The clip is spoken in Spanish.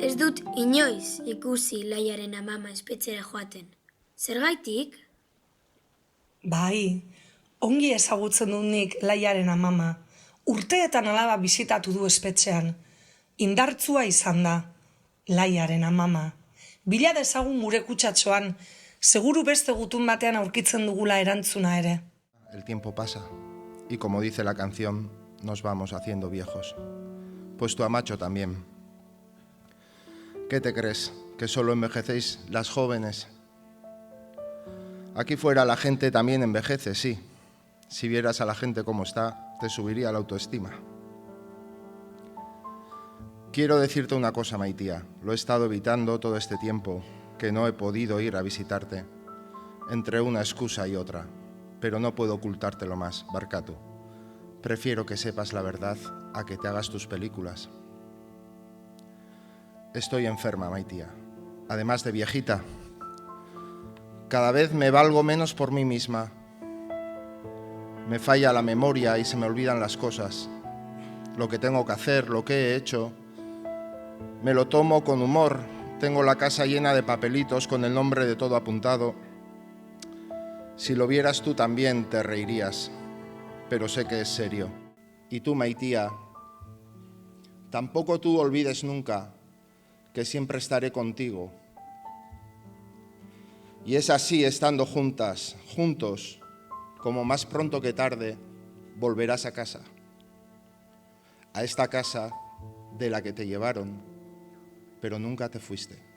Ez dut inoiz ikusi Laiaren amama espetxera joaten. Zergaitik? Bai, ongi ezagutzen dut nik Laiaren amama. Urteetan alaba bisitatu du espetxean. Indartzua izan da, Laiaren amama. Bila dezagun gure kutsatxoan, seguru beste gutun batean aurkitzen dugula erantzuna ere. El tiempo pasa, y como dice la canción, nos vamos haciendo viejos. Pues tu amacho también. ¿Qué te crees? ¿Que solo envejecéis las jóvenes? Aquí fuera la gente también envejece, sí. Si vieras a la gente cómo está, te subiría la autoestima. Quiero decirte una cosa, Maitía. Lo he estado evitando todo este tiempo, que no he podido ir a visitarte, entre una excusa y otra. Pero no puedo ocultártelo más, Barkatu. Prefiero que sepas la verdad a que te hagas tus películas. Estoy enferma, Maitía. Además de viejita. Cada vez me valgo menos por mí misma. Me falla la memoria y se me olvidan las cosas. Lo que tengo que hacer, lo que he hecho. Me lo tomo con humor. Tengo la casa llena de papelitos con el nombre de todo apuntado. Si lo vieras tú también te reirías, pero sé que es serio. Y tú, Maitía, tampoco tú olvides nunca que siempre estaré contigo. Y es así, estando juntas, juntos, como más pronto que tarde, volverás a casa. A esta casa de la que te llevaron, pero nunca te fuiste.